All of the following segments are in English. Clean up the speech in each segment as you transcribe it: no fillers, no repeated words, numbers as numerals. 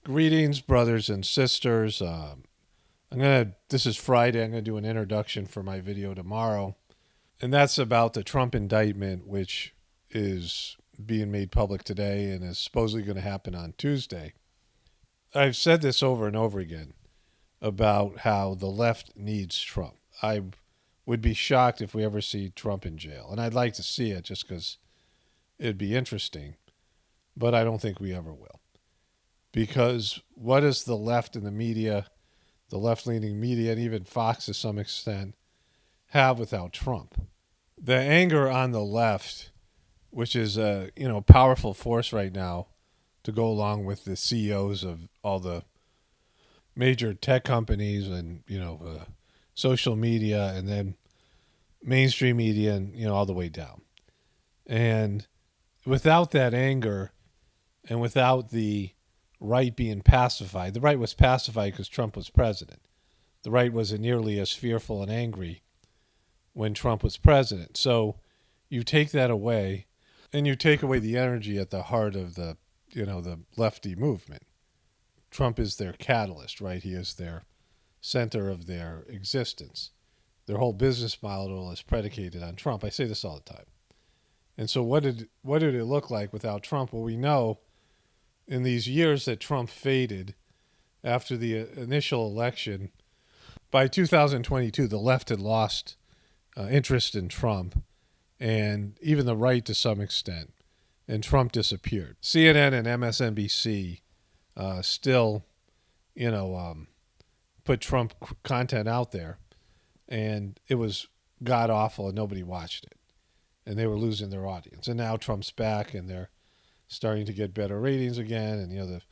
Greetings, brothers and sisters. This is Friday. I'm gonna do an introduction for my video tomorrow, and that's about the Trump indictment, which is being made public today and is supposedly going to happen on Tuesday. I've said this over and over again about how the left needs Trump. I would be shocked if we ever see Trump in jail, and I'd like to see it just because it'd be interesting, but I don't think we ever will. Because what does the left and the media, the left-leaning media, and even Fox to some extent, have without Trump? The anger on the left, which is a powerful force right now, to go along with the CEOs of all the major tech companies and social media, and then mainstream media, and all the way down. And without that anger, and without the right being pacified. The right was pacified because Trump was president. The right wasn't nearly as fearful and angry when Trump was president. So you take that away, and you take away the energy at the heart of the lefty movement. Trump is their catalyst, right? He is their center of their existence. Their whole business model is predicated on Trump. I say this all the time. And so what did it look like without Trump? Well, we know in these years that Trump faded after the initial election. By 2022, the left had lost interest in Trump, and even the right to some extent, and Trump disappeared. CNN and MSNBC still, put Trump content out there, and it was god-awful, and nobody watched it, and they were losing their audience. And now Trump's back, and they're starting to get better ratings again, and the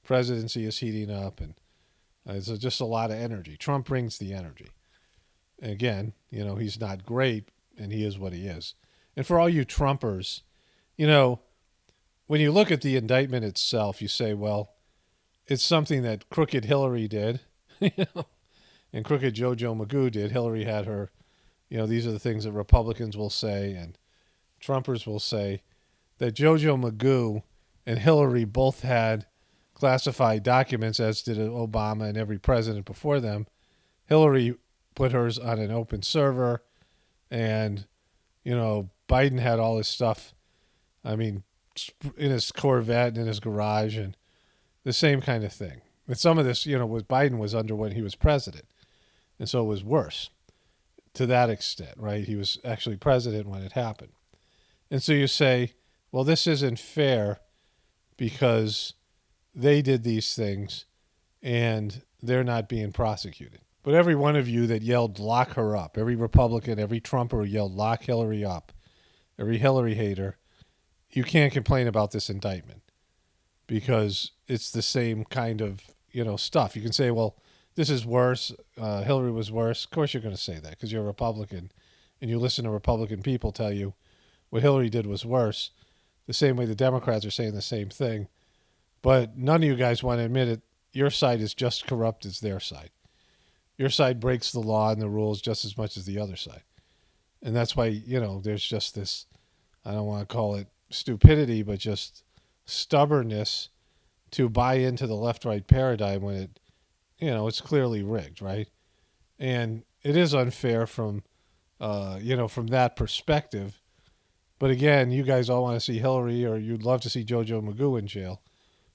presidency is heating up, and it's just a lot of energy. Trump brings the energy. And again, he's not great, and he is what he is. And for all you Trumpers, when you look at the indictment itself, you say, well, it's something that crooked Hillary did, and crooked JoJo Magoo did. Hillary had her, these are the things that Republicans will say and Trumpers will say, that JoJo Magoo and Hillary both had classified documents, as did Obama and every president before them. Hillary put hers on an open server, and, Biden had all his stuff, in his Corvette and in his garage, and the same kind of thing. And some of this, with Biden was under when he was president, and so it was worse to that extent, right? He was actually president when it happened. And so you say, well, this isn't fair because they did these things and they're not being prosecuted. But every one of you that yelled, lock her up, every Republican, every Trumper who yelled, lock Hillary up, every Hillary hater, you can't complain about this indictment because it's the same kind of, stuff. You can say, well, this is worse. Hillary was worse. Of course you're going to say that because you're a Republican and you listen to Republican people tell you what Hillary did was worse. The same way the Democrats are saying the same thing. But none of you guys want to admit it. Your side is just corrupt as their side. Your side breaks the law and the rules just as much as the other side. And that's why, there's just this, I don't want to call it stupidity, but just stubbornness to buy into the left-right paradigm when it, it's clearly rigged, right? And it is unfair from that perspective. But again, you guys all want to see Hillary, or you'd love to see JoJo Magoo in jail,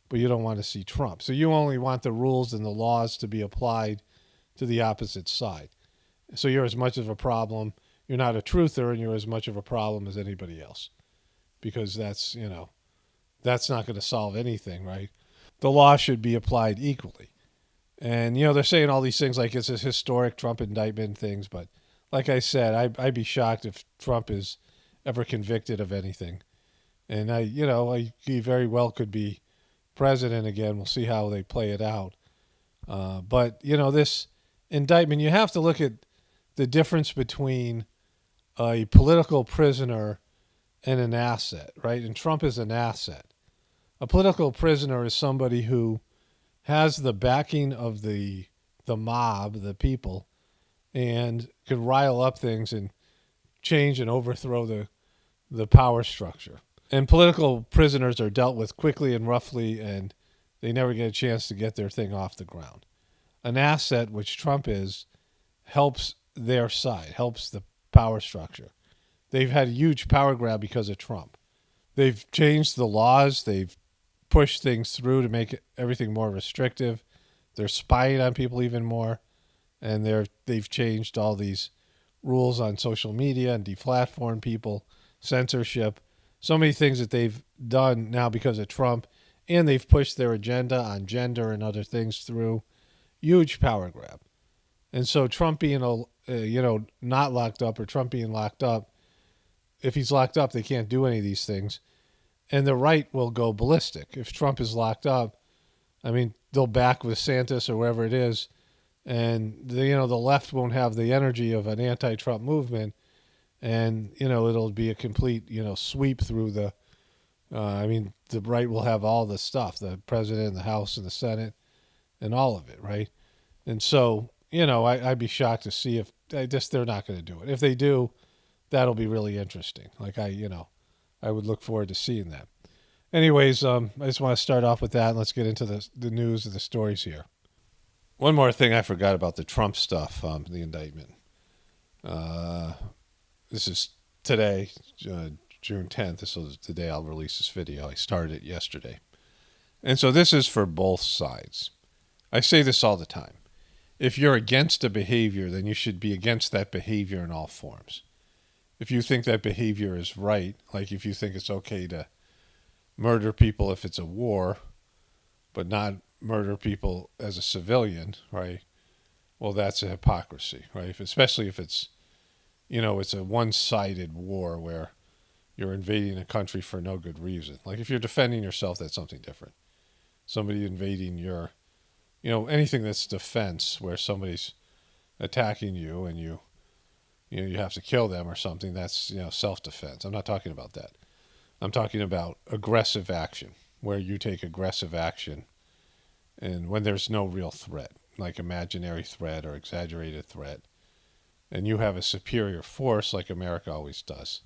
but you don't want to see Trump. So you only want the rules and the laws to be applied to the opposite side. So you're as much of a problem. You're not a truther, and you're as much of a problem as anybody else, because that's not going to solve anything, right? The law should be applied equally. And, they're saying all these things like it's a historic Trump indictment things, but like I said, I'd be shocked if Trump is ever convicted of anything. And he very well could be president again. We'll see how they play it out. But this indictment, you have to look at the difference between a political prisoner and an asset, right? And Trump is an asset. A political prisoner is somebody who has the backing of the mob, the people, and could rile up things and change and overthrow the power structure. And political prisoners are dealt with quickly and roughly, and they never get a chance to get their thing off the ground. An asset, which Trump is, helps their side, helps the power structure. They've had a huge power grab because of Trump. They've changed the laws. They've pushed things through to make everything more restrictive. They're spying on people even more. And they've changed all these rules on social media and deplatformed people, censorship, so many things that they've done now because of Trump. And they've pushed their agenda on gender and other things through. Huge power grab. And so Trump being, not locked up, or Trump being locked up, if he's locked up, they can't do any of these things. And the right will go ballistic. If Trump is locked up, I mean, they'll back with DeSantis or wherever it is. And, the left won't have the energy of an anti-Trump movement. And, it'll be a complete, sweep through the right will have all the stuff, the president, the House, and the Senate, and all of it, right? And so, I'd be shocked to see if they're not going to do it. If they do, that'll be really interesting. I would look forward to seeing that. Anyways, I just want to start off with that, and let's get into the news of the stories here. One more thing I forgot about the Trump stuff, the indictment. This is today, June 10th. This is the day I'll release this video. I started it yesterday. And so this is for both sides. I say this all the time. If you're against a behavior, then you should be against that behavior in all forms. If you think that behavior is right, like if you think it's okay to murder people if it's a war, but not murder people as a civilian, right? Well, that's a hypocrisy, right? Especially if it's, it's a one-sided war where you're invading a country for no good reason. Like if you're defending yourself, that's something different. Somebody invading your, anything that's defense where somebody's attacking you and you have to kill them or something, that's, self-defense. I'm not talking about that. I'm talking about aggressive action, where you take aggressive action and when there's no real threat, like imaginary threat or exaggerated threat, and you have a superior force like America always does.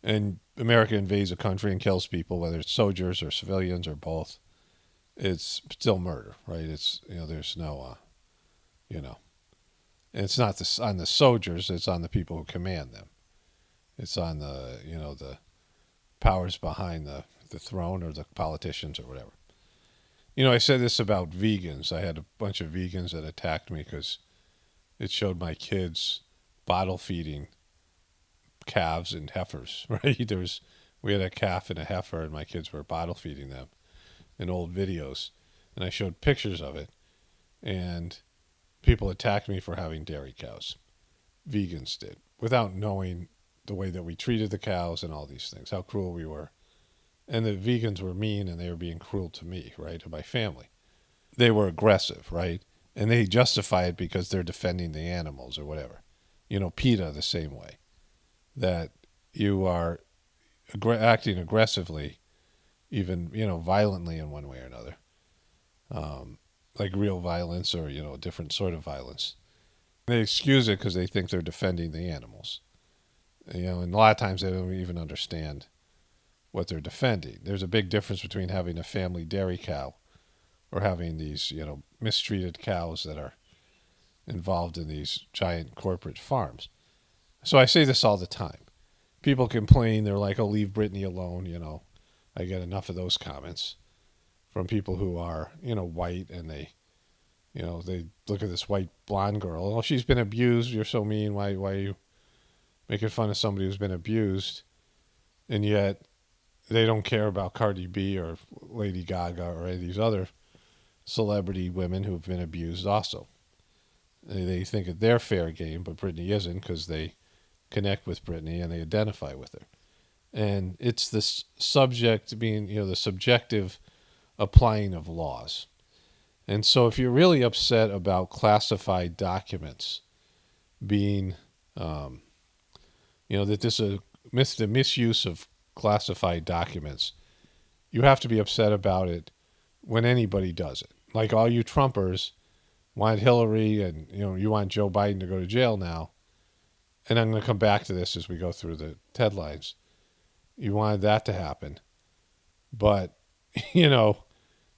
And America invades a country and kills people, whether it's soldiers or civilians or both. It's still murder, right? It's, there's no, and it's not on the soldiers, it's on the people who command them. It's on the, the powers behind the throne or the politicians or whatever. I said this about vegans. I had a bunch of vegans that attacked me because it showed my kids bottle feeding calves and heifers, right? We had a calf and a heifer and my kids were bottle feeding them in old videos. And I showed pictures of it and people attacked me for having dairy cows. Vegans did, without knowing the way that we treated the cows and all these things, how cruel we were. And the vegans were mean and they were being cruel to me, right, to my family. They were aggressive, right? And they justify it because they're defending the animals or whatever. PETA the same way. That you are acting aggressively, even, violently in one way or another. Like real violence or, a different sort of violence. They excuse it because they think they're defending the animals. And a lot of times they don't even understand what they're defending. There's a big difference between having a family dairy cow or having these, mistreated cows that are involved in these giant corporate farms. So I say this all the time. People complain, they're like, oh, leave Britney alone, I get enough of those comments from people who are, white and they look at this white blonde girl. Oh, she's been abused. You're so mean. Why are you making fun of somebody who's been abused? And yet they don't care about Cardi B or Lady Gaga or any of these other celebrity women who've been abused also. They think that they're fair game, but Britney isn't because they connect with Britney and they identify with her. And it's this subject being, the subjective applying of laws. And so if you're really upset about classified documents being, that this is the misuse of classified documents, you have to be upset about it when anybody does it. Like all you Trumpers want Hillary and, you want Joe Biden to go to jail now. And I'm going to come back to this as we go through the headlines. You wanted that to happen. But,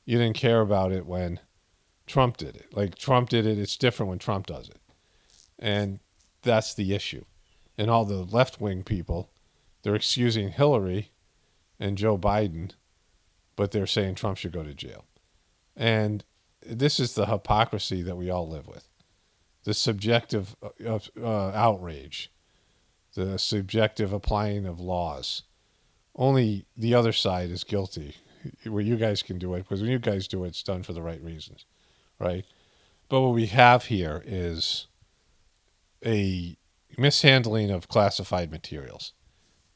you didn't care about it when Trump did it. Like Trump did it, it's different when Trump does it. And that's the issue. And all the left-wing people, they're excusing Hillary and Joe Biden, but they're saying Trump should go to jail. And this is the hypocrisy that we all live with. The subjective outrage, the subjective applying of laws. Only the other side is guilty. Where you guys can do it, because when you guys do it, it's done for the right reasons, right? But what we have here is a mishandling of classified materials.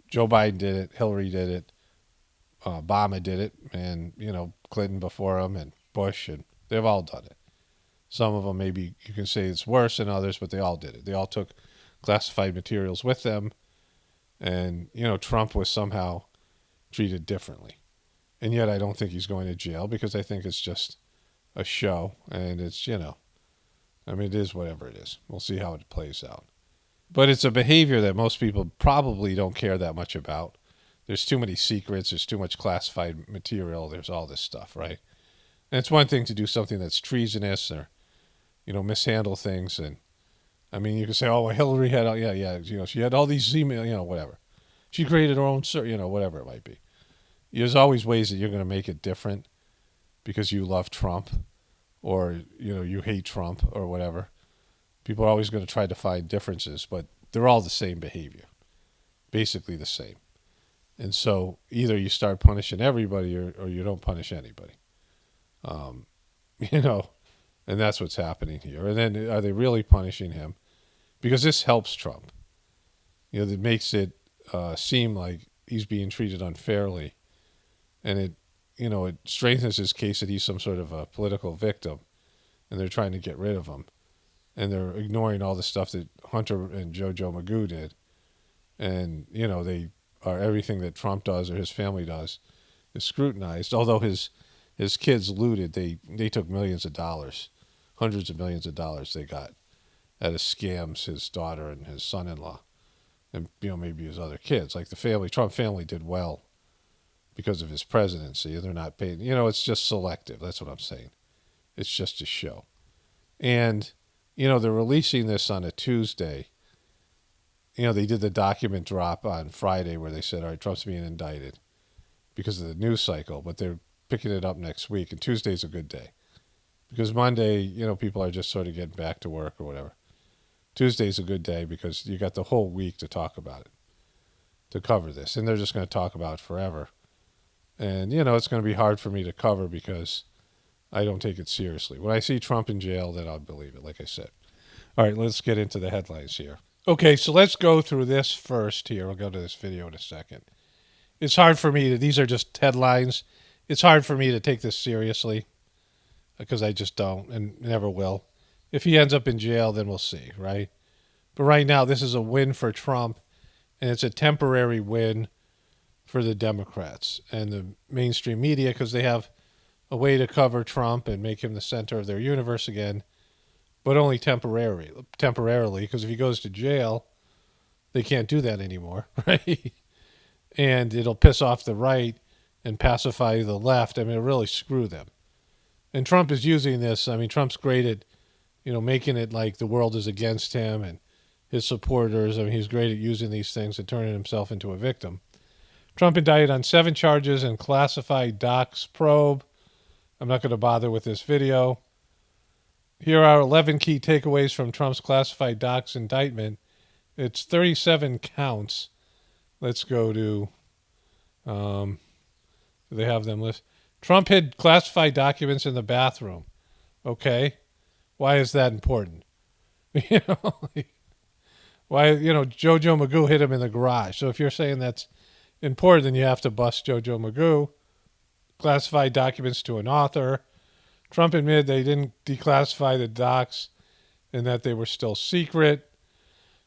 Joe Biden did it, Hillary did it, Obama did it, and, Clinton before him, and Bush, and they've all done it. Some of them maybe you can say it's worse than others, but they all did it. They all took classified materials with them, and, Trump was somehow treated differently. And yet I don't think he's going to jail because I think it's just a show, and it's, it is whatever it is. We'll see how it plays out. But it's a behavior that most people probably don't care that much about. There's too many secrets. There's too much classified material. There's all this stuff, right? And it's one thing to do something that's treasonous or, mishandle things. And, you can say, oh, well, Hillary had, she had all these emails, whatever. She created her own, whatever it might be. There's always ways that you're going to make it different because you love Trump or, you hate Trump or whatever. People are always going to try to find differences, but they're all the same behavior, basically the same. And so either you start punishing everybody or you don't punish anybody, and that's what's happening here. And then are they really punishing him? Because this helps Trump. That makes it seem like he's being treated unfairly. And it strengthens his case that he's some sort of a political victim and they're trying to get rid of him. And they're ignoring all the stuff that Hunter and Jojo Magoo did. And, they are everything that Trump does or his family does is scrutinized. Although his kids looted, they took millions of dollars, hundreds of millions of dollars they got out of scams, his daughter and his son-in-law. And, maybe his other kids. Like the Trump family did well because of his presidency. They're not paid. It's just selective. That's what I'm saying. It's just a show. And, they're releasing this on a Tuesday. They did the document drop on Friday where they said, all right, Trump's being indicted because of the news cycle, but they're picking it up next week. And Tuesday's a good day because Monday, people are just sort of getting back to work or whatever. Tuesday's a good day because you got the whole week to talk about it, to cover this. And they're just going to talk about it forever. And, it's going to be hard for me to cover because I don't take it seriously. When I see Trump in jail, then I'll believe it, like I said. All right, let's get into the headlines here. Okay, so let's go through this first here. We'll go to this video in a second. It's hard for me these are just headlines. It's hard for me to take this seriously because I just don't and never will. If he ends up in jail, then we'll see, right? But right now, this is a win for Trump, and it's a temporary win for the Democrats and the mainstream media because they have a way to cover Trump and make him the center of their universe again, but only temporarily, because if he goes to jail, they can't do that anymore, right? And it'll piss off the right and pacify the left. It'll really screw them. And Trump is using this. Trump's great at, making it like the world is against him and his supporters. He's great at using these things and turning himself into a victim. Trump indicted on 7 charges in classified docs probe. I'm not going to bother with this video. Here are 11 key takeaways from Trump's classified docs indictment. It's 37 counts. Let's go to, they have them listed. Trump hid classified documents in the bathroom. Okay. Why is that important? Why, Jojo Magoo hid him in the garage. So if you're saying that's important, then you have to bust Jojo Magoo. Classified documents to an author. Trump admitted they didn't declassify the docs and that they were still secret.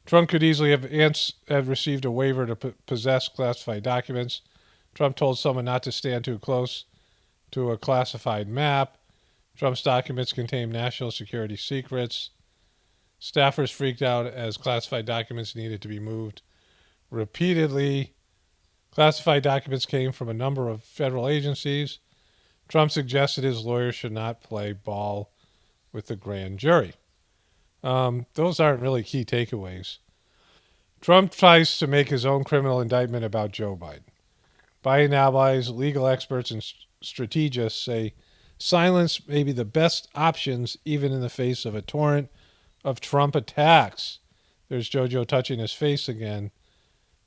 Trump could easily have received a waiver to possess classified documents. Trump told someone not to stand too close to a classified map. Trump's documents contain national security secrets. Staffers freaked out as classified documents needed to be moved repeatedly. Classified documents came from a number of federal agencies. Trump suggested his lawyers should not play ball with the grand jury. Those aren't really key takeaways. Trump tries to make his own criminal indictment about Joe Biden. Biden allies, legal experts, and strategists say silence may be the best options even in the face of a torrent of Trump attacks. There's JoJo touching his face again.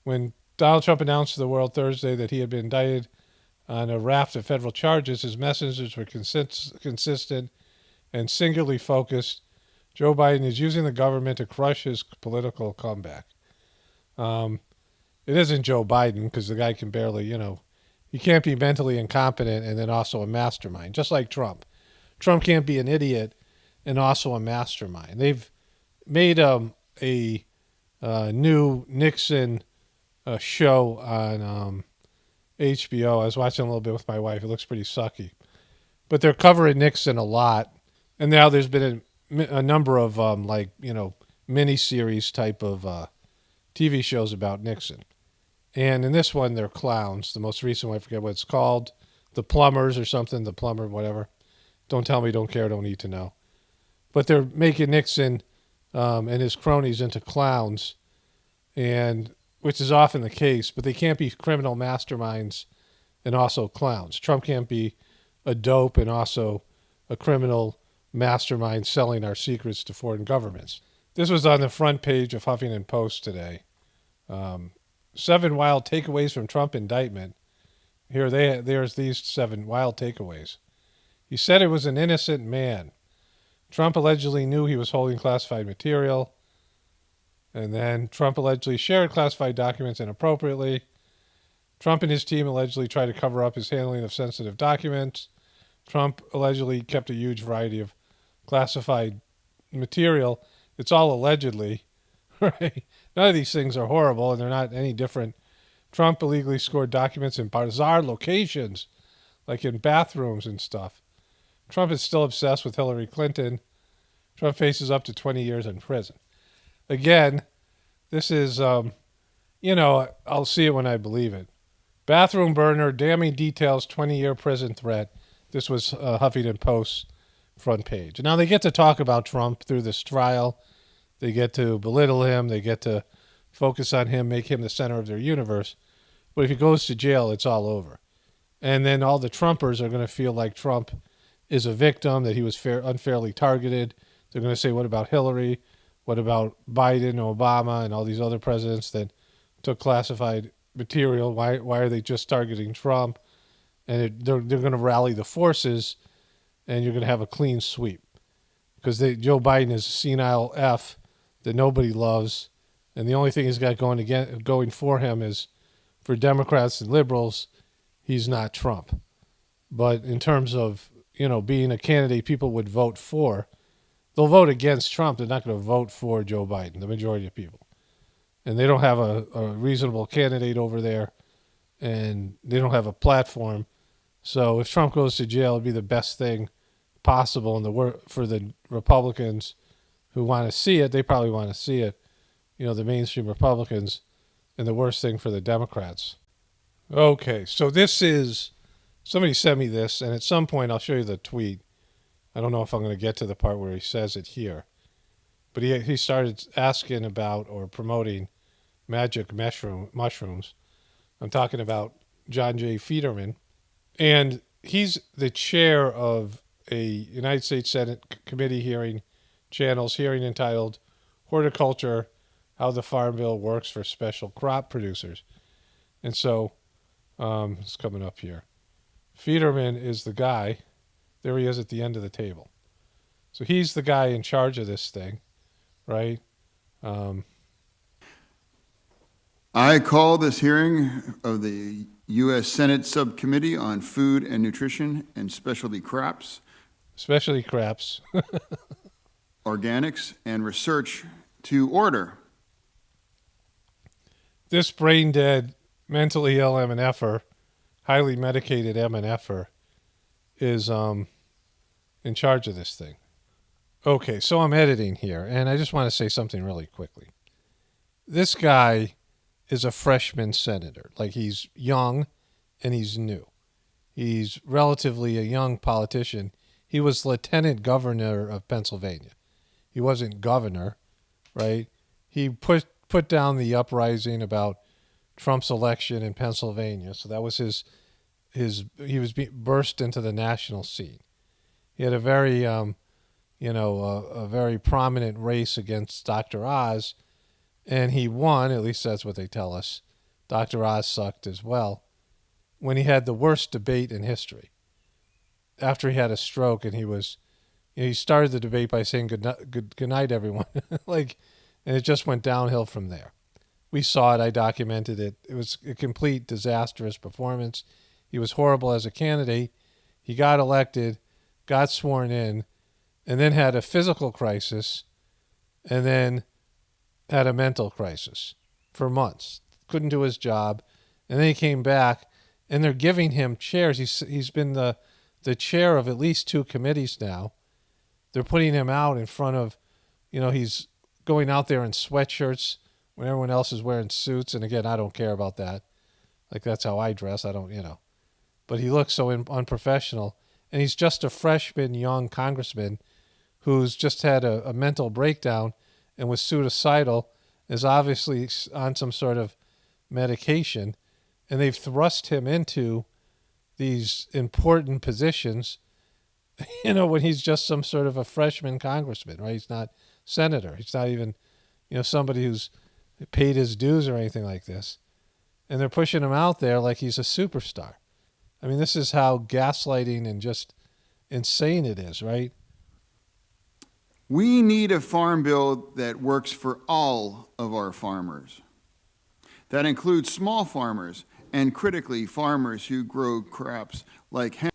When Donald Trump announced to the world Thursday that he had been indicted on a raft of federal charges, his messages were consistent and singularly focused. Joe Biden is using the government to crush his political comeback. It isn't Joe Biden because the guy can barely, he can't be mentally incompetent and then also a mastermind, just like Trump. Trump can't be an idiot and also a mastermind. They've made a new Nixon show on HBO. I was watching a little bit with my wife. It looks pretty sucky. But they're covering Nixon a lot. And now there's been a number of mini-series type of TV shows about Nixon. And in this one, they're clowns. The most recent one, I forget what it's called. The Plumbers or something. The Plumber, whatever. Don't tell me, don't care, don't need to know. But they're making Nixon and his cronies into clowns, and which is often the case. But they can't be criminal masterminds and also clowns. Trump can't be a dope and also a criminal mastermind selling our secrets to foreign governments. This was on the front page of Huffington Post today. 7 wild takeaways from Trump indictment. There's these 7 wild takeaways. He said it was an innocent man. Trump allegedly knew he was holding classified material. And then Trump allegedly shared classified documents inappropriately. Trump and his team allegedly tried to cover up his handling of sensitive documents. Trump allegedly kept a huge variety of classified material. It's all allegedly, right? None of these things are horrible, and they're not any different. Trump illegally stored documents in bizarre locations, like in bathrooms and stuff. Trump is still obsessed with Hillary Clinton. Trump faces up to 20 years in prison. Again, this is, I'll see it when I believe it. Bathroom burner, damning details, 20-year prison threat. This was Huffington Post's front page. Now they get to talk about Trump through this trial. They get to belittle him. They get to focus on him, make him the center of their universe. But if he goes to jail, it's all over. And then all the Trumpers are going to feel like Trump is a victim, that he was unfairly targeted. They're going to say, what about Hillary? What about Biden, Obama, and all these other presidents that took classified material? Why are they just targeting Trump? And they're going to rally the forces, and you're going to have a clean sweep. Because Joe Biden is a senile F that nobody loves, and the only thing he's got going for him is, for Democrats and liberals, he's not Trump. But in terms of, being a candidate people would vote for, they'll vote against Trump. They're not going to vote for Joe Biden, the majority of people. And they don't have a reasonable candidate over there, and they don't have a platform. So if Trump goes to jail, it'd be the best thing possible for the Republicans who want to see it. They probably want to see it, the mainstream Republicans, and the worst thing for the Democrats. Okay, so somebody sent me this, and at some point I'll show you the tweet. I don't know if I'm going to get to the part where he says it here. But he started asking about or promoting magic mushrooms. I'm talking about John J. Fetterman. And he's the chair of a United States Senate committee hearing entitled Horticulture, How the Farm Bill Works for Special Crop Producers. And so it's coming up here. Fetterman is the guy. There he is at the end of the table. So he's the guy in charge of this thing, right? I call this hearing of the U.S. Senate Subcommittee on Food and Nutrition and Specialty Crops, Organics, and Research to order. This brain-dead, mentally ill MNFer, highly medicated MNFer, is in charge of this thing. Okay, so I'm editing here, and I just want to say something really quickly. This guy is a freshman senator. Like, he's young and he's new. He's relatively a young politician. He was lieutenant governor of Pennsylvania. He wasn't governor, right? He put down the uprising about Trump's election in Pennsylvania. So that was he was burst into the national scene. He had a very, a very prominent race against Dr. Oz, and he won. At least that's what they tell us. Dr. Oz sucked as well. When he had the worst debate in history, after he had a stroke, and he started the debate by saying good night, everyone, and it just went downhill from there. We saw it. I documented it. It was a complete disastrous performance. He was horrible as a candidate. He got elected, got sworn in, and then had a physical crisis, and then had a mental crisis for months. Couldn't do his job. And then he came back, and they're giving him chairs. He's been the chair of at least 2 committees now. They're putting him out in front of, he's going out there in sweatshirts when everyone else is wearing suits. And again, I don't care about that. Like, that's how I dress. I don't, But he looks so unprofessional. And he's just a freshman young congressman who's just had a mental breakdown and was suicidal, is obviously on some sort of medication. And they've thrust him into these important positions, when he's just some sort of a freshman congressman, right? He's not senator. He's not even, somebody who's paid his dues or anything like this. And they're pushing him out there like he's a superstar. I mean, this is how gaslighting and just insane it is, right? We need a farm bill that works for all of our farmers. That includes small farmers and, critically, farmers who grow crops like hemp.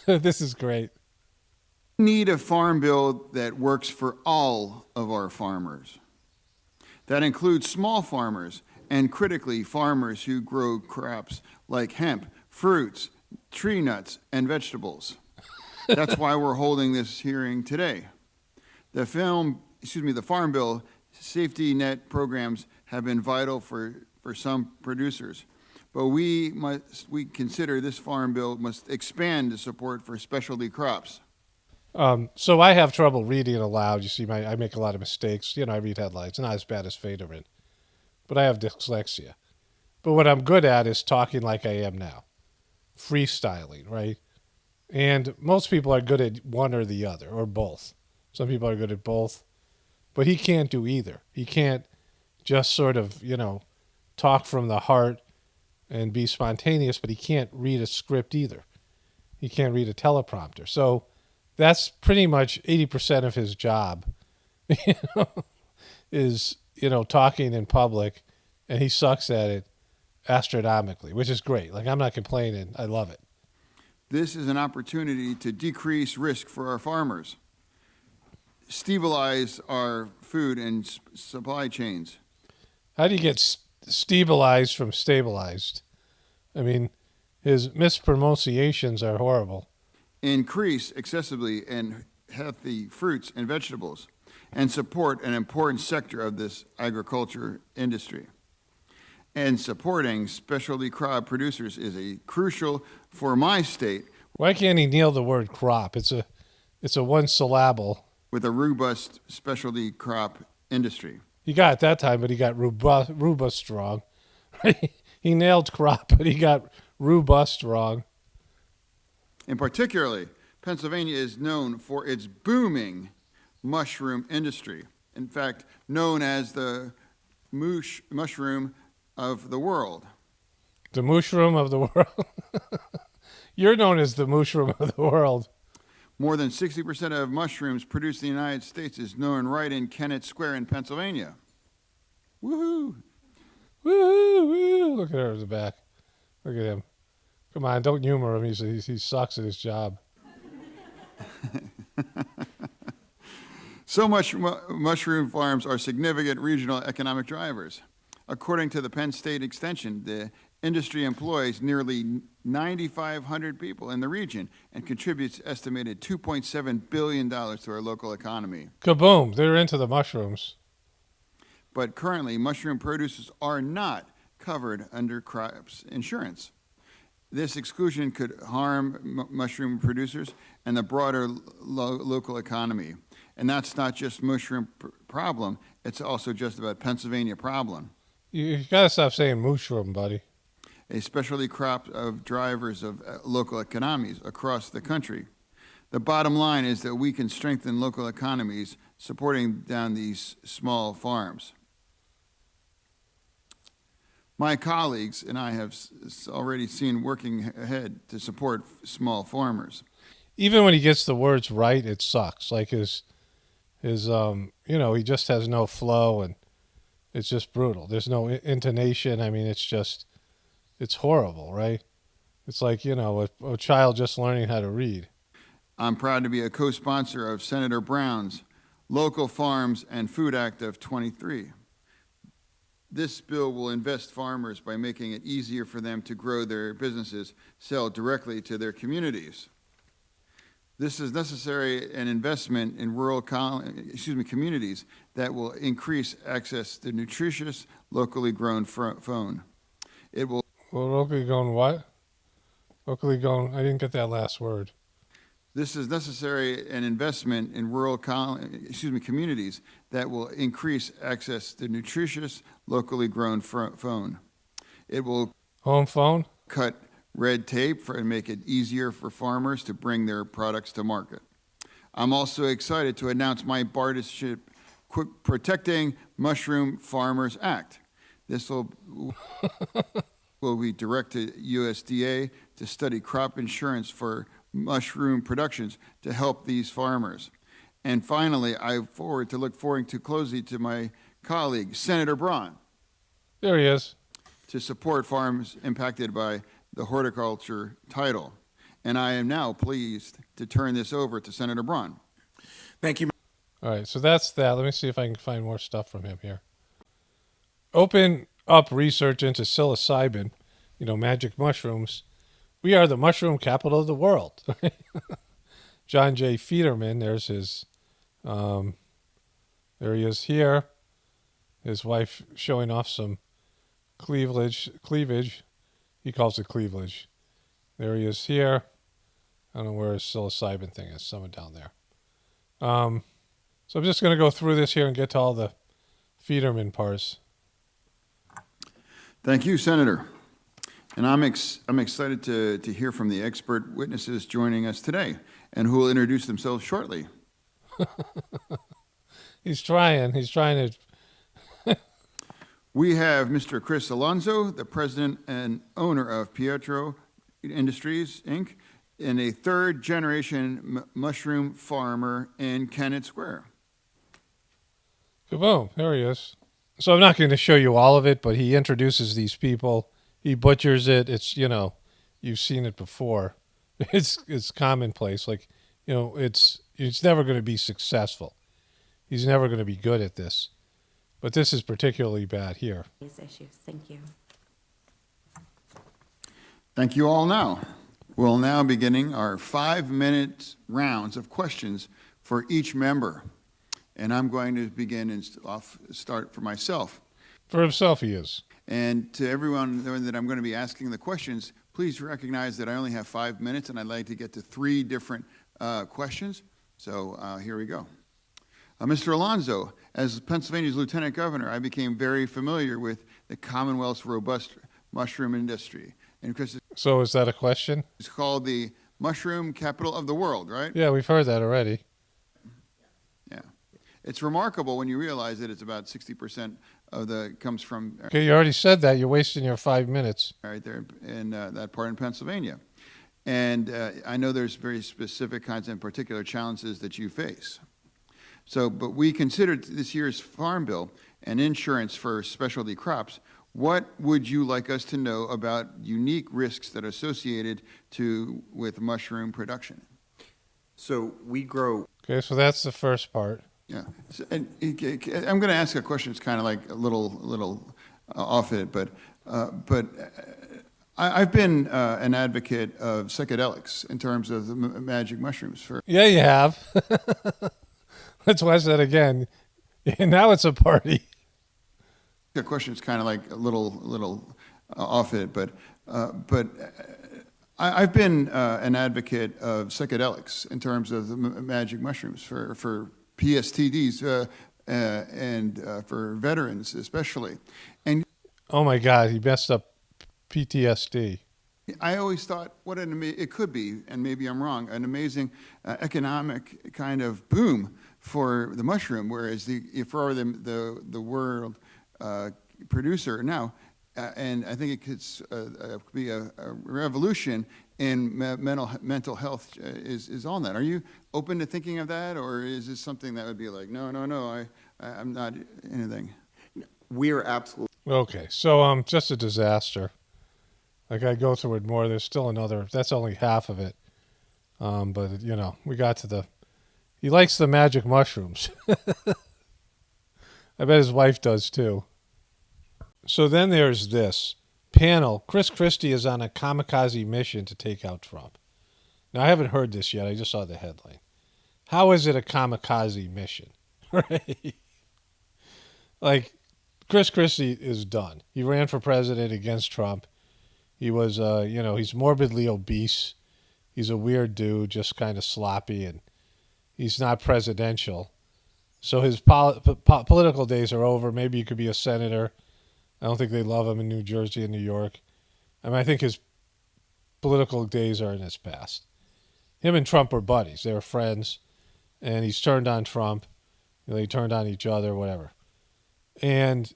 This is great. We need a farm bill that works for all of our farmers. That includes small farmers and, critically, farmers who grow crops like hemp, fruits, tree nuts, and vegetables. That's why we're holding this hearing today. The Farm Bill safety net programs have been vital for some producers, but we consider this Farm Bill must expand the support for specialty crops. So I have trouble reading aloud. You see, I make a lot of mistakes. I read headlines, not as bad as Fetterman, but I have dyslexia. But what I'm good at is talking like I am now, freestyling, right? And most people are good at one or the other, or both. Some people are good at both, but he can't do either. He can't just sort of, talk from the heart and be spontaneous, but he can't read a script either. He can't read a teleprompter. So that's pretty much 80% of his job, is, talking in public, and he sucks at it astronomically, which is great. Like, I'm not complaining. I love it. This is an opportunity to decrease risk for our farmers, stabilize our food and supply chains. How do you get stabilized from stabilized? I mean, his mispronunciations are horrible. Increase accessibility and healthy fruits and vegetables, and support an important sector of this agriculture industry. And supporting specialty crop producers is crucial for my state. Why can't he nail the word crop? It's a one syllable. With a robust specialty crop industry. He got it that time, but he got robust wrong. He nailed crop, but he got robust wrong. In particularly, Pennsylvania is known for its booming mushroom industry. In fact, known as the mushroom of the world. The mushroom of the world? You're known as the mushroom of the world. More than 60% of mushrooms produced in the United States is known right in Kennett Square in Pennsylvania. Woohoo! Woo! Look at her in the back. Look at him. Come on, don't humor him. He sucks at his job. So much mushroom farms are significant regional economic drivers. According to the Penn State Extension, the industry employs nearly 9,500 people in the region and contributes estimated $2.7 billion to our local economy. Kaboom! They're into the mushrooms. But currently, mushroom producers are not covered under crops insurance. This exclusion could harm mushroom producers and the broader local economy. And that's not just mushroom problem, it's also just about Pennsylvania problem. You got to stop saying mushroom, buddy. A specialty crop of drivers of local economies across the country. The bottom line is that we can strengthen local economies supporting down these small farms. My colleagues and I have already seen working ahead to support small farmers. Even when he gets the words right, it sucks. Like his he just has no flow, and it's just brutal. There's no intonation. I mean, it's horrible, right? It's like, a child just learning how to read. I'm proud to be a co-sponsor of Senator Brown's Local Farms and Food Act of 23. This bill will invest farmers by making it easier for them to grow their businesses, sell directly to their communities. This is necessary an investment in rural communities that will increase access to nutritious, locally grown food. It will. Well, locally grown what? Locally grown. I didn't get that last word. This is necessary an investment in rural communities that will increase access to nutritious, locally grown phone. It will home phone cut red tape and make it easier for farmers to bring their products to market. I'm also excited to announce my partisanship Protecting Mushroom Farmers Act. This will be directed USDA to study crop insurance for mushroom productions to help these farmers. And finally, I look forward to closely to my colleague, Senator Braun. There he is. To support farms impacted by the horticulture title. And I am now pleased to turn this over to Senator Braun. Thank you. All right, so that's that. Let me see if I can find more stuff from him here. Open up research into psilocybin, magic mushrooms. We are the mushroom capital of the world. John J. Fetterman, there's his, there he is here. His wife showing off some cleavage. He calls it cleavage. There he is here. I don't know where his psilocybin thing is. Somewhere down there. So I'm just going to go through this here and get to all the Fetterman parts. Thank you, Senator. And I'm excited to hear from the expert witnesses joining us today and who will introduce themselves shortly. He's trying to. We have Mr. Chris Alonso, the president and owner of Pietro Industries, Inc., and a third-generation mushroom farmer in Kennett Square. Kaboom, there he is. So I'm not going to show you all of it, but he introduces these people. He butchers it. It's, you've seen it before. It's commonplace. Like, it's never going to be successful. He's never going to be good at this. But this is particularly bad here. These issues. Thank you. Thank you all now. We'll now beginning our 5-minute rounds of questions for each member. And I'm going to begin and start for myself. For himself, he is. And to everyone that I'm going to be asking the questions, please recognize that I only have 5 minutes, and I'd like to get to 3 different questions. So here we go. Mr. Alonso, as Pennsylvania's lieutenant governor, I became very familiar with the Commonwealth's robust mushroom industry. And Chris, so is that a question? It's called the mushroom capital of the world, right? Yeah, we've heard that already. Yeah. It's remarkable when you realize that it's about 60% comes from... Okay, you already said that. You're wasting your 5 minutes. Right there in that part in Pennsylvania. And I know there's very specific kinds and particular challenges that you face. But we considered this year's Farm Bill and insurance for specialty crops. What would you like us to know about unique risks that are associated with mushroom production? So we grow. Okay, so that's the first part. Yeah, I'm going to ask a question. It's kind of like a little off it, but I've been an advocate of psychedelics in terms of the magic mushrooms. Yeah, you have. That's why I said again. Now it's a party. The question is kind of like a little off it, but I've been an advocate of psychedelics in terms of the magic mushrooms for PSTDs and for veterans especially. And Oh my God, he messed up PTSD. I always thought, it could be, and maybe I'm wrong, an amazing economic kind of boom for the mushroom, whereas for the world producer now, and I think it could be a revolution in mental health is on that. Are you open to thinking of that, or is this something that would be like, no, I'm not anything? We're absolutely. Okay, so just a disaster. Like I go through it more. There's still another. That's only half of it. But we got to he likes the magic mushrooms. I bet his wife does too. So then there's this panel. Chris Christie is on a kamikaze mission to take out Trump. Now, I haven't heard this yet. I just saw the headline. How is it a kamikaze mission? Right? Like, Chris Christie is done. He ran for president against Trump. He was, he's morbidly obese. He's a weird dude, just kind of sloppy, and he's not presidential. So his political days are over. Maybe he could be a senator. I don't think they love him in New Jersey and New York. I mean, I think his political days are in his past. Him and Trump were buddies. They were friends, and he's turned on Trump. They turned on each other, whatever. And,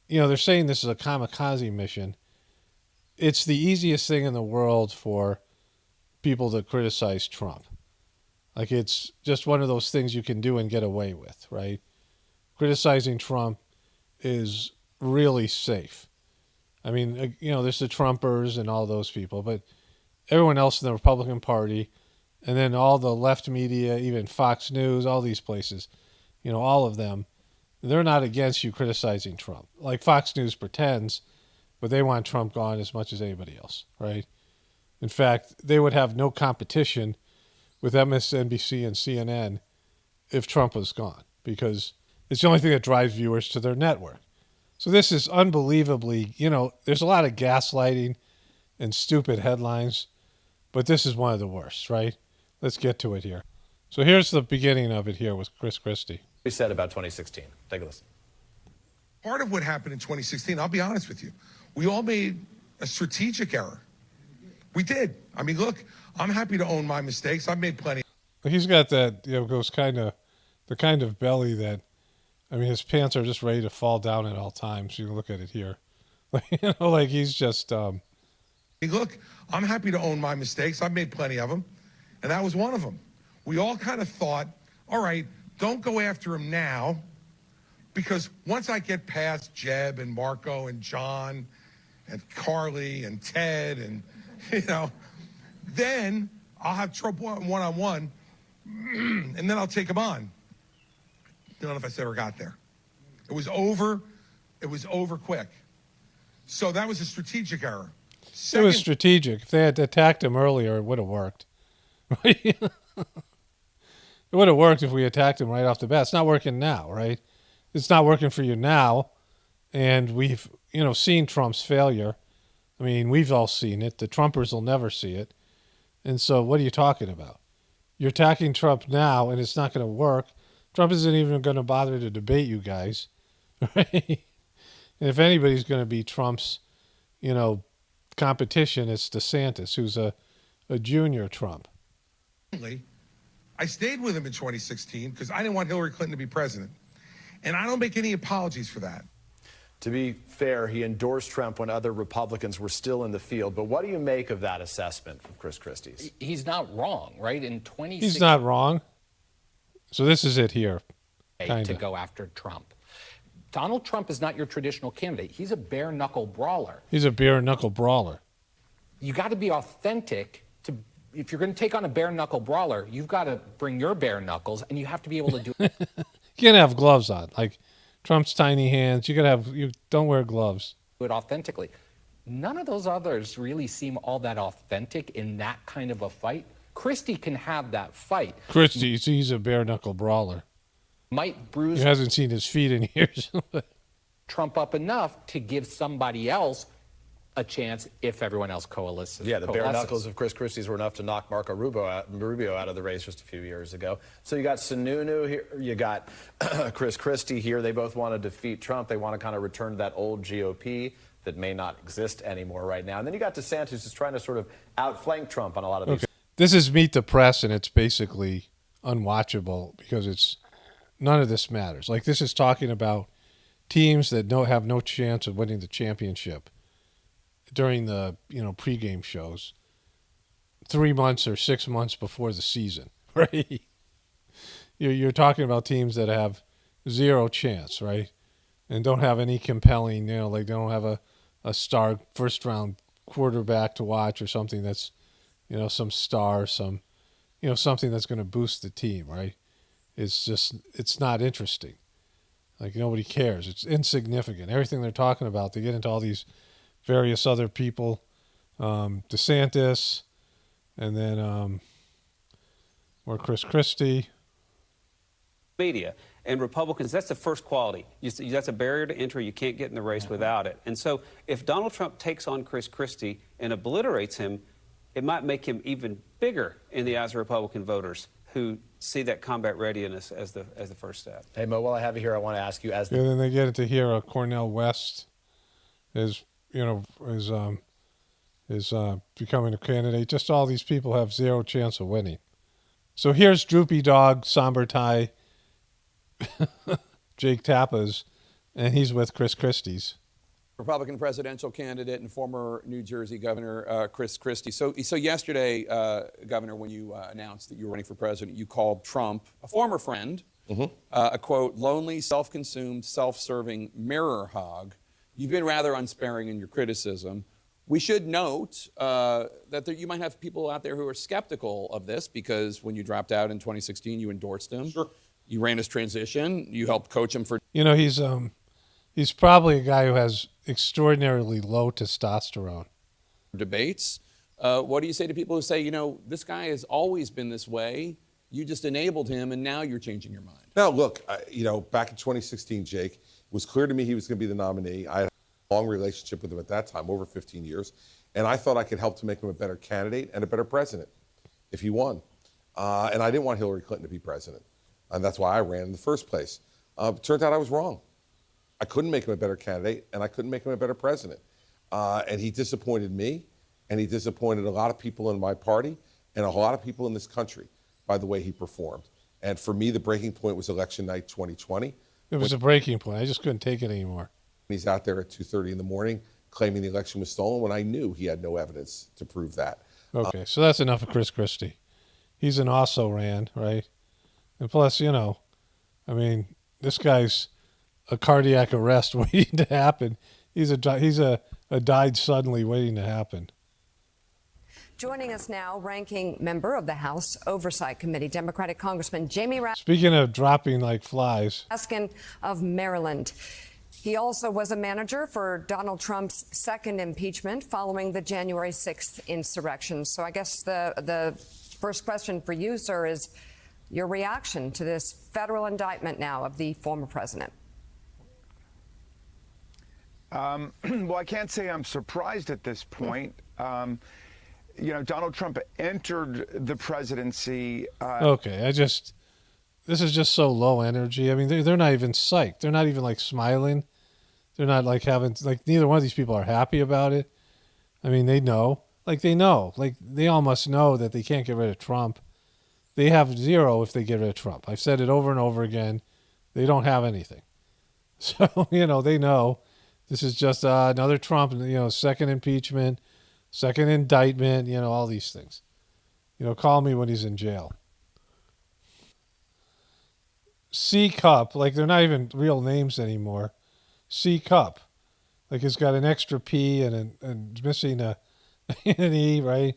they're saying this is a kamikaze mission. It's the easiest thing in the world for people to criticize Trump. Like, it's just one of those things you can do and get away with, right? Criticizing Trump is really safe. I mean, there's the Trumpers and all those people, but everyone else in the Republican Party, and then all the left media, even Fox News, all these places, all of them, they're not against you criticizing Trump. Like Fox News pretends, but they want Trump gone as much as anybody else, right? In fact, they would have no competition with MSNBC and CNN if Trump was gone, because it's the only thing that drives viewers to their network. So this is unbelievably, there's a lot of gaslighting and stupid headlines, but this is one of the worst, right? Let's get to it here. So here's the beginning of it here with Chris Christie. We said about 2016. Take a listen. Part of what happened in 2016, I'll be honest with you, we all made a strategic error. We did. I mean, look, I'm happy to own my mistakes. I've made plenty. He's got that, goes the kind of belly that, I mean, his pants are just ready to fall down at all times. You can look at it here. Like he's just. Look, I'm happy to own my mistakes. I've made plenty of them. And that was one of them. We all kind of thought, all right, don't go after him now, because once I get past Jeb and Marco and John and Carly and Ted and, then I'll have Trump one-on-one, and then I'll take him on. I don't know if I ever got there. It was over quick. So that was a strategic error. It was strategic. If they had attacked him earlier, it would have worked. It would have worked if we attacked him right off the bat. It's not working now, right? It's not working for you now. And we've, seen Trump's failure. I mean, we've all seen it. The Trumpers will never see it. And so what are you talking about? You're attacking Trump now, and it's not going to work. Trump isn't even going to bother to debate you guys, right? And if anybody's going to be Trump's, competition, it's DeSantis, who's a junior Trump. I stayed with him in 2016 because I didn't want Hillary Clinton to be president. And I don't make any apologies for that. To be fair, he endorsed Trump when other Republicans were still in the field. But what do you make of that assessment from Chris Christie's? He's not wrong, right? In 2016, he's not wrong. So this is it here. To go after Trump. Donald Trump is not your traditional candidate. He's a bare-knuckle brawler. He's a bare-knuckle brawler. You got to be authentic. If you're going to take on a bare-knuckle brawler, you've got to bring your bare knuckles, and you have to be able to do it. You can't have gloves on. Like Trump's tiny hands. You don't wear gloves. Do it authentically. None of those others really seem all that authentic in that kind of a fight. Christie can have that fight. Christie, he's a bare-knuckle brawler. Might bruise. He hasn't seen his feet in years. Trump up enough to give somebody else a chance if everyone else coalesces. Yeah, the bare knuckles of Chris Christie's were enough to knock Marco Rubio out of the race just a few years ago. So you got Sununu here, you got Chris Christie here. They both want to defeat Trump. They want to kind of return to that old GOP that may not exist anymore right now. And then you got DeSantis who's trying to sort of outflank Trump on a lot of these. This is Meet the Press, and it's basically unwatchable because none of this matters. Like, this is talking about teams that have no chance of winning the championship during the pregame shows 3 months or 6 months before the season, right? You're talking about teams that have zero chance, right? And don't have any compelling, like they don't have a star first round quarterback to watch or something that's, some star, something that's going to boost the team, right? It's not interesting. Like, nobody cares. It's insignificant. Everything they're talking about, they get into all these various other people, DeSantis, and then or Chris Christie. Media and Republicans, that's the first quality. That's a barrier to entry. You can't get in the race without it. And so if Donald Trump takes on Chris Christie and obliterates him, it might make him even bigger in the eyes of Republican voters who see that combat readiness as the first step. Hey, Mo, while I have you here, I want to ask you And then they get to hear Cornel West is becoming a candidate. Just all these people have zero chance of winning. So here's Droopy Dog, Somber Tie, Jake Tappas, and he's with Chris Christie's. Republican presidential candidate and former New Jersey Governor Chris Christie. So yesterday, Governor, when you announced that you were running for president, you called Trump a former friend, a quote, lonely, self-consumed, self-serving mirror hog. You've been rather unsparing in your criticism. We should note that you might have people out there who are skeptical of this because when you dropped out in 2016, you endorsed him. Sure. You ran his transition. You helped coach him for... He's probably a guy who has extraordinarily low testosterone. Debates. What do you say to people who say, this guy has always been this way, you just enabled him, and now you're changing your mind? Now, look, back in 2016, Jake, it was clear to me he was going to be the nominee. I had a long relationship with him at that time, over 15 years, and I thought I could help to make him a better candidate and a better president if he won. And I didn't want Hillary Clinton to be president, and that's why I ran in the first place. Turned out I was wrong. I couldn't make him a better candidate, and I couldn't make him a better president. And he disappointed me, and he disappointed a lot of people in my party and a lot of people in this country by the way he performed. And for me, the breaking point was election night 2020. It was a breaking point. I just couldn't take it anymore. He's out there at 2:30 in the morning claiming the election was stolen when I knew he had no evidence to prove that. Okay, so that's enough of Chris Christie. He's an also-ran, right? And plus, this guy's a cardiac arrest waiting to happen. He's a died suddenly waiting to happen. Joining us now, ranking member of the House Oversight Committee, Democratic Congressman Jamie Speaking of dropping like flies. Raskin of Maryland. He also was a manager for Donald Trump's second impeachment following the January 6th insurrection. So I guess the first question for you, sir, is your reaction to this federal indictment now of the former president. Well, I can't say I'm surprised at this point. Donald Trump entered the presidency. This is just so low energy. I mean, they're not even psyched. They're not even like smiling. They're not like neither one of these people are happy about it. I mean, they know. They all must know that they can't get rid of Trump. They have zero if they get rid of Trump. I've said it over and over again. They don't have anything. So, they know. This is just another Trump, second impeachment, second indictment, all these things. Call me when he's in jail. C Cup, they're not even real names anymore. C Cup, it's got an extra P and missing an E, right?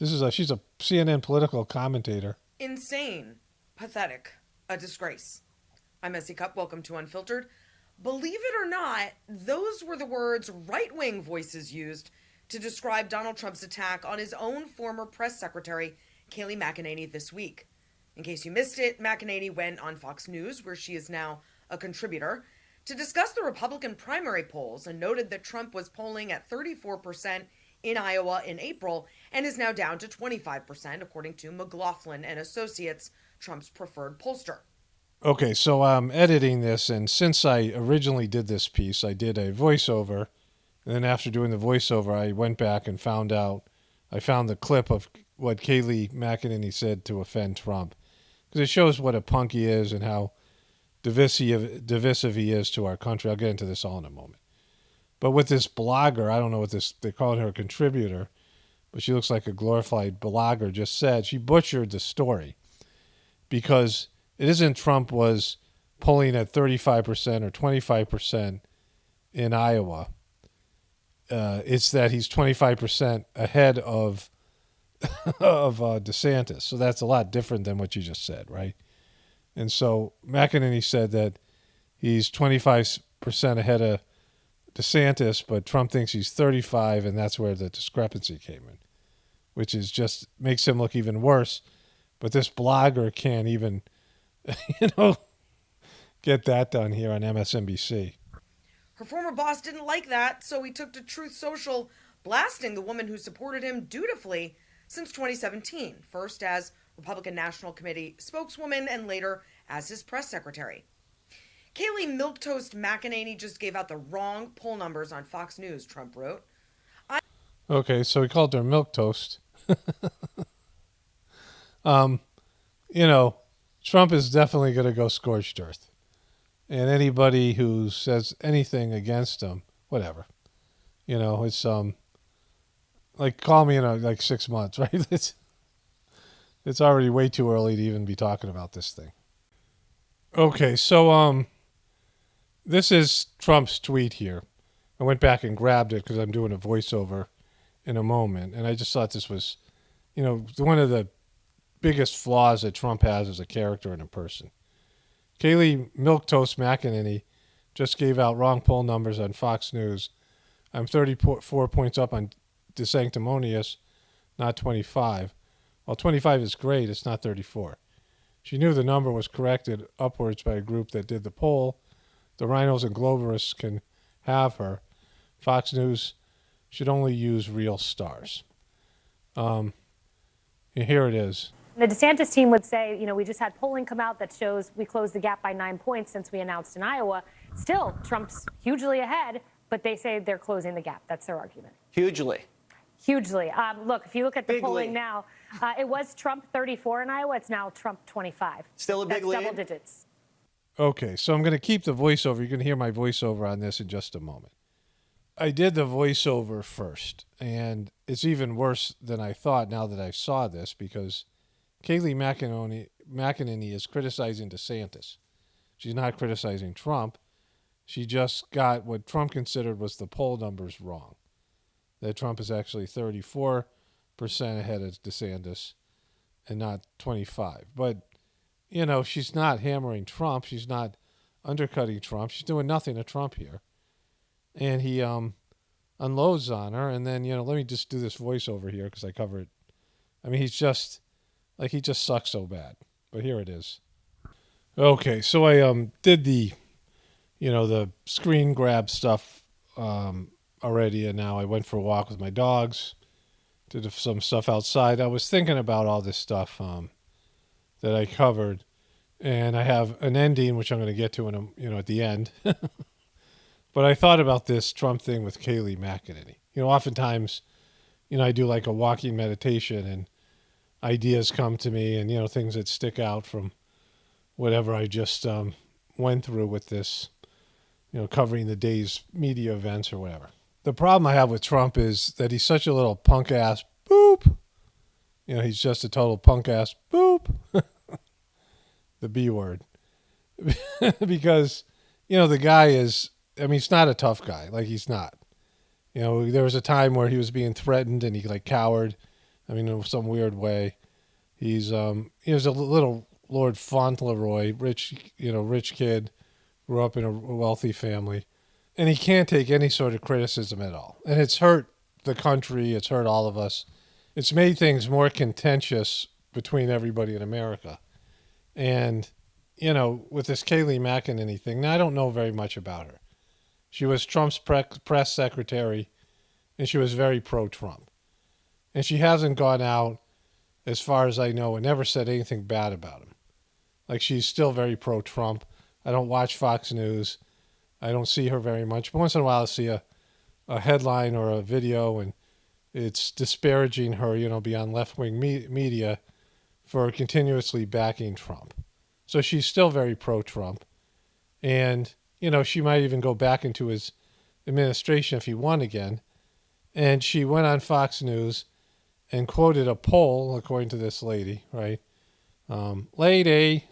She's a CNN political commentator. Insane, pathetic, a disgrace. I'm Essie Cup. Welcome to Unfiltered. Believe it or not, those were the words right-wing voices used to describe Donald Trump's attack on his own former press secretary, Kayleigh McEnany, this week. In case you missed it, McEnany went on Fox News, where she is now a contributor, to discuss the Republican primary polls and noted that Trump was polling at 34% in Iowa in April and is now down to 25%, according to McLaughlin and Associates, Trump's preferred pollster. Okay, so I'm editing this, and since I originally did this piece, I did a voiceover, and then after doing the voiceover, I went back and found the clip of what Kayleigh McEnany said to offend Trump, because it shows what a punk he is and how divisive he is to our country. I'll get into this all in a moment. But with this blogger, I don't know what this, they're calling her a contributor, but she looks like a glorified blogger, just said, she butchered the story, because it isn't Trump was polling at 35% or 25% in Iowa. It's that he's 25% ahead of DeSantis. So that's a lot different than what you just said, right? And so McEnany said that he's 25% ahead of DeSantis, but Trump thinks he's 35, and that's where the discrepancy came in, which is just makes him look even worse. But this blogger can't even, get that done here on MSNBC. Her former boss didn't like that, so he took to Truth Social, blasting the woman who supported him dutifully since 2017, first as Republican National Committee spokeswoman and later as his press secretary. Kayleigh Milquetoast McEnany just gave out the wrong poll numbers on Fox News, Trump wrote. Okay, so he called her milquetoast. Trump is definitely going to go scorched earth. And anybody who says anything against him, whatever. It's like call me in 6 months, right? It's already way too early to even be talking about this thing. Okay, so this is Trump's tweet here. I went back and grabbed it because I'm doing a voiceover in a moment, and I just thought this was, one of the biggest flaws that Trump has as a character and a person. Kayleigh Milquetoast McEnany just gave out wrong poll numbers on Fox News. I'm 34 points up on DeSanctimonious, not 25. Well, 25 is great. It's not 34. She knew the number was corrected upwards by a group that did the poll. The rhinos and globalists can have her. Fox News should only use real stars. Here it is. The DeSantis team would say, we just had polling come out that shows we closed the gap by 9 points since we announced in Iowa. Still, Trump's hugely ahead, but they say they're closing the gap. That's their argument. Hugely. Hugely. Look, if you look at the Big polling lead. now, it was Trump 34 in Iowa. It's now Trump 25. Still a big That's lead. double digits. Okay, so I'm going to keep the voiceover. You're going to hear my voiceover on this in just a moment. I did the voiceover first, and it's even worse than I thought now that I saw this, because Kayleigh McEnany is criticizing DeSantis. She's not criticizing Trump. She just got what Trump considered was the poll numbers wrong. That Trump is actually 34% ahead of DeSantis and not 25. But, she's not hammering Trump. She's not undercutting Trump. She's doing nothing to Trump here. And he unloads on her. And then, let me just do this voiceover here because I cover it. I mean, he just sucks so bad. But here it is. Okay, so I did the screen grab stuff already, and now I went for a walk with my dogs, did some stuff outside. I was thinking about all this stuff that I covered, and I have an ending, which I'm going to get to at the end. But I thought about this Trump thing with Kayleigh McEnany. Oftentimes, I do like a walking meditation, and ideas come to me, and things that stick out from whatever I just went through with this, covering the day's media events or whatever. The problem I have with Trump is that he's such a little punk ass boop. He's just a total punk ass boop. The B word. Because, the guy is, he's not a tough guy. Like, he's not. There was a time where he was being threatened and he cowered. In some weird way. He was a little Lord Fauntleroy, rich kid, grew up in a wealthy family, and he can't take any sort of criticism at all. And it's hurt the country. It's hurt all of us. It's made things more contentious between everybody in America. And, with this Kayleigh McEnany thing, now I don't know very much about her. She was Trump's press secretary, and she was very pro-Trump. And she hasn't gone out, as far as I know, and never said anything bad about him. Like, she's still very pro-Trump. I don't watch Fox News. I don't see her very much. But once in a while I see a headline or a video, and it's disparaging her, beyond left-wing media for continuously backing Trump. So she's still very pro-Trump. And, she might even go back into his administration if he won again. And she went on Fox News and quoted a poll, according to this lady, right? Lady.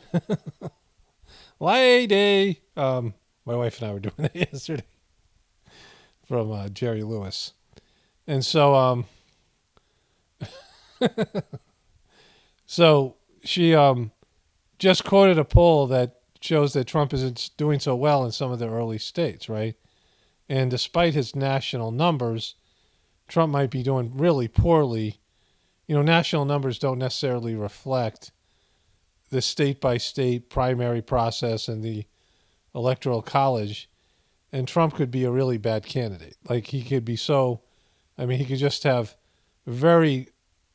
Lady. My wife and I were doing that yesterday from Jerry Lewis. And so, so she just quoted a poll that shows that Trump isn't doing so well in some of the early states, right? And despite his national numbers, Trump might be doing really poorly. National numbers don't necessarily reflect the state-by-state primary process and the electoral college. And Trump could be a really bad candidate. Like, he could be he could just have very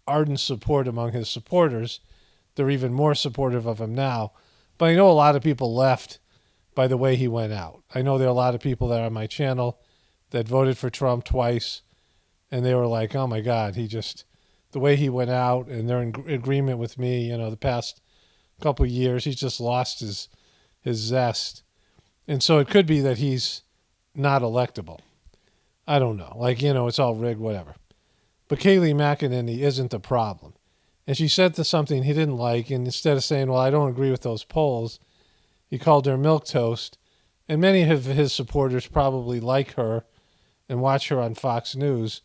ardent support among his supporters. They're even more supportive of him now. But I know a lot of people left by the way he went out. I know there are a lot of people that are on my channel that voted for Trump twice, and they were like, oh my God, the way he went out, and they're in agreement with me, the past couple of years, he's just lost his zest. And so it could be that he's not electable. I don't know. It's all rigged, whatever. But Kayleigh McEnany isn't the problem. And she said something he didn't like, and instead of saying, well, I don't agree with those polls, he called her milquetoast. And many of his supporters probably like her and watch her on Fox News.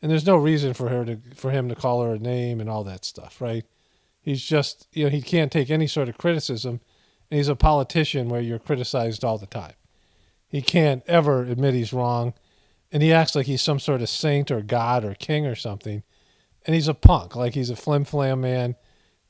And there's no reason for him to call her a name and all that stuff, right? He's just, he can't take any sort of criticism. And he's a politician where you're criticized all the time. He can't ever admit he's wrong. And he acts like he's some sort of saint or god or king or something. And he's a punk, like he's a flim-flam man.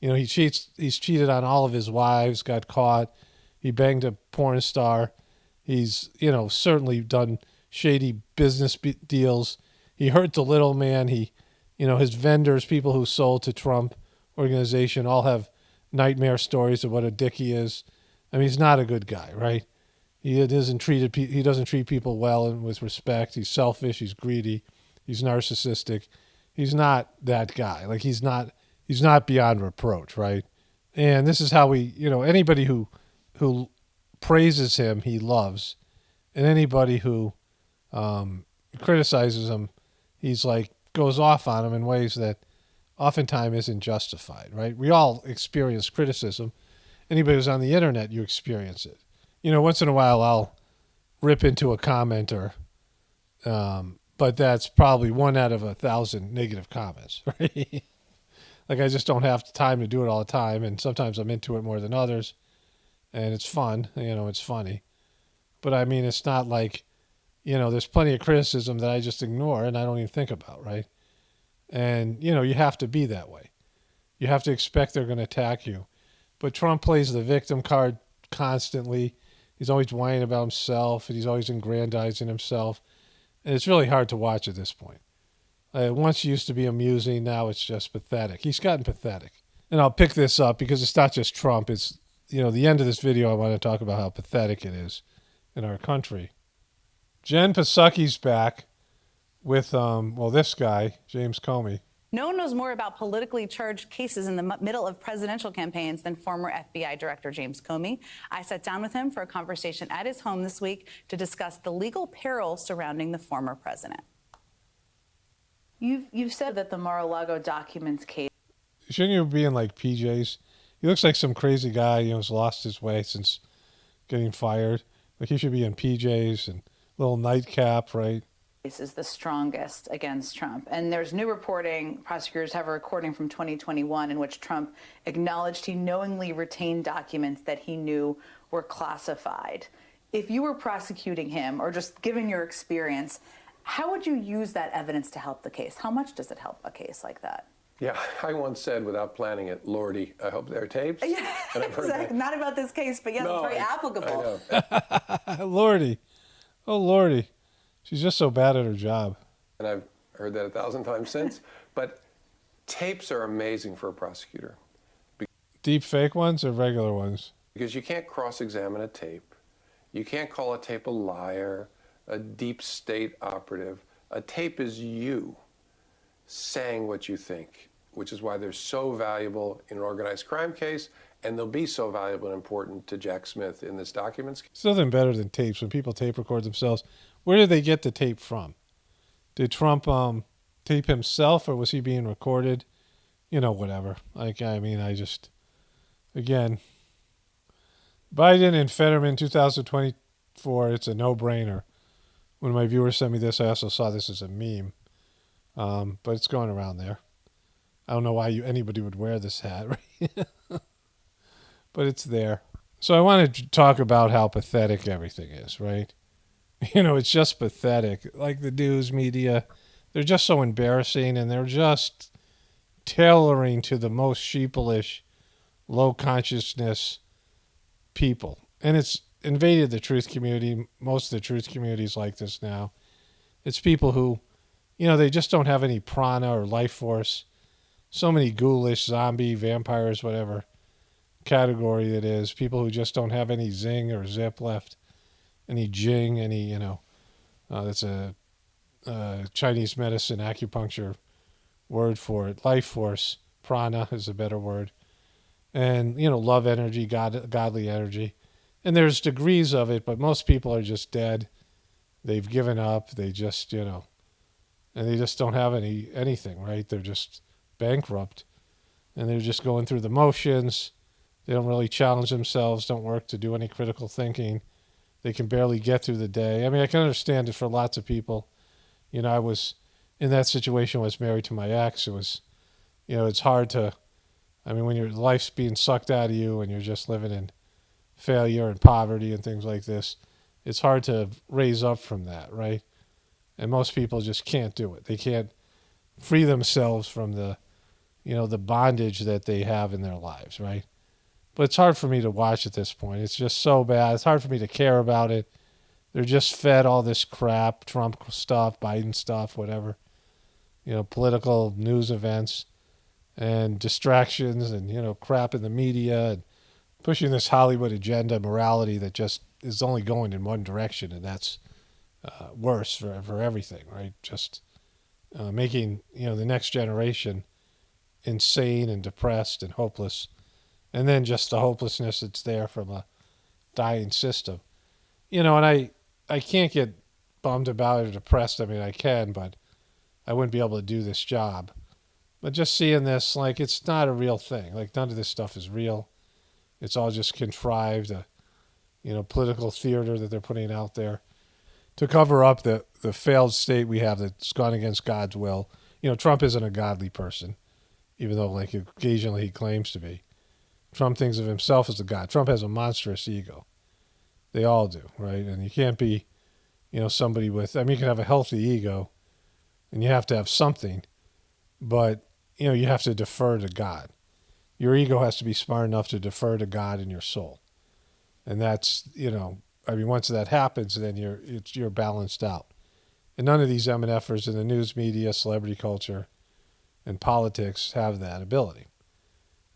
He's cheated on all of his wives, got caught. He banged a porn star. He's, certainly done shady business deals. He hurt the little man. His vendors, people who sold to Trump organization, all have nightmare stories of what a dick he is. He's not a good guy, right? He doesn't treat people well and with respect. He's selfish. He's greedy. He's narcissistic. He's not that guy. Like, he's not beyond reproach, right? And this is how anybody who praises him, he loves. And anybody who criticizes him, he's goes off on him in ways that oftentimes isn't justified, right? We all experience criticism. Anybody who's on the internet, you experience it. Once in a while I'll rip into a commenter, but that's probably 1 out of 1,000 negative comments, right? I just don't have time to do it all the time, and sometimes I'm into it more than others, and it's fun, it's funny. But it's not like, there's plenty of criticism that I just ignore and I don't even think about, right? And, you have to be that way. You have to expect they're going to attack you. But Trump plays the victim card constantly. He's always whining about himself, and he's always aggrandizing himself. And it's really hard to watch at this point. It once used to be amusing. Now it's just pathetic. He's gotten pathetic. And I'll pick this up because it's not just Trump. It's, the end of this video, I want to talk about how pathetic it is in our country. Jen Psaki back with, this guy, James Comey. No one knows more about politically charged cases in the middle of presidential campaigns than former FBI Director James Comey. I sat down with him for a conversation at his home this week to discuss the legal peril surrounding the former president. You've said that the Mar-a-Lago documents case... Shouldn't you be in, PJs? He looks like some crazy guy, who's lost his way since getting fired. He should be in PJs and little nightcap, right? Is the strongest against Trump. And there's new reporting, prosecutors have a recording from 2021 in which Trump acknowledged he knowingly retained documents that he knew were classified. If you were prosecuting him, or just given your experience, how would you use that evidence to help the case? How much does it help a case like that? Yeah, I once said without planning it, Lordy, I hope they're tapes. Yeah, And I've heard exactly. Not about this case, but yes, it's very applicable. I know. Lordy. Oh, Lordy. She's just so bad at her job. And I've heard that 1,000 times since. But tapes are amazing for a prosecutor. Deep fake ones or regular ones? Because you can't cross-examine a tape. You can't call a tape a liar, a deep state operative. A tape is you saying what you think, which is why they're so valuable in an organized crime case, and they'll be so valuable and important to Jack Smith in this documents. It's nothing better than tapes. When people tape record themselves, where did they get the tape from? Did Trump tape himself, or was he being recorded? You know, whatever. Like, I mean, again, Biden and Fetterman 2024, it's a no-brainer. When my viewers sent me this, I also saw this as a meme. But it's going around there. I don't know why anybody would wear this hat, right? But it's there. So I wanted to talk about how pathetic everything is, right? You know, it's just pathetic. Like the news media, they're just so embarrassing, and they're just tailoring to the most sheepish, low consciousness people. And it's invaded the truth community. Most of the truth community is like this now. It's people who, you know, they just don't have any prana or life force. So many ghoulish, zombie, vampires, whatever category it is. People who just don't have any zing or zip left. Any jing, any, you know, that's a Chinese medicine, acupuncture word for it. Life force, prana is a better word. And, you know, love energy, godly energy. And there's degrees of it, but most people are just dead. They've given up. They just, you know, and they just don't have anything, right? They're just bankrupt. And they're just going through the motions. They don't really challenge themselves, don't work to do any critical thinking. They can barely get through the day. I mean, I can understand it for lots of people. You know, I was in that situation, I was married to my ex. It was, you know, it's hard to, I mean, when your life's being sucked out of you and you're just living in failure and poverty and things like this, it's hard to raise up from that, right? And most people just can't do it. They can't free themselves from the, you know, the bondage that they have in their lives, right? But it's hard for me to watch at this point. It's just so bad. It's hard for me to care about it. They're just fed all this crap, Trump stuff, Biden stuff, whatever. You know, political news events and distractions and, you know, crap in the media and pushing this Hollywood agenda morality that just is only going in one direction, and that's worse for everything, right? Just making, you know, the next generation insane and depressed and hopeless. And then just the hopelessness that's there from a dying system. You know, and I can't get bummed about it or depressed. I mean, I can, but I wouldn't be able to do this job. But just seeing this, like, it's not a real thing. Like, none of this stuff is real. It's all just contrived, you know, political theater that they're putting out there to cover up the failed state we have that's gone against God's will. You know, Trump isn't a godly person, even though, like, occasionally he claims to be. Trump thinks of himself as a god. Trump has a monstrous ego. They all do, right? And you can't be, you know, somebody with, I mean, you can have a healthy ego and you have to have something, but, you know, you have to defer to God. Your ego has to be smart enough to defer to God in your soul. And that's, you know, I mean, once that happens, then you're balanced out. And none of these MNFers in the news media, celebrity culture, and politics have that ability.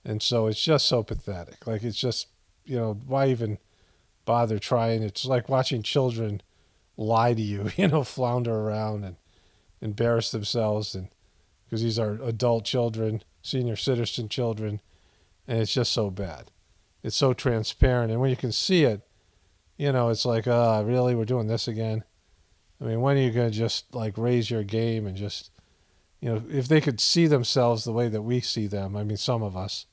And so it's just so pathetic. Like, it's just, you know, why even bother trying? It's like watching children lie to you, you know, flounder around and embarrass themselves. And because these are adult children, senior citizen children, and it's just so bad. It's so transparent. And when you can see it, you know, it's like, really, we're doing this again? I mean, when are you going to just, like, raise your game and just, you know, if they could see themselves the way that we see them, I mean, some of us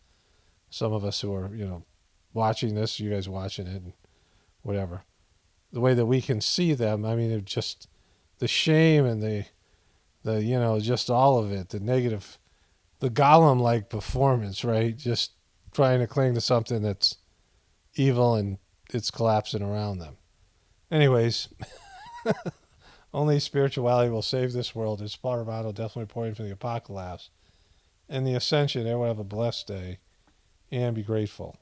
who are, you know, watching this, you guys watching it and whatever, the way that we can see them, I mean, it just, the shame and the, you know, just all of it, the negative, the Gollum-like performance, right? Just trying to cling to something that's evil and it's collapsing around them. Anyways, only spirituality will save this world. It's Paul Romano, definitely reporting from the Apocalypse. and the Ascension. Everyone have a blessed day and be grateful.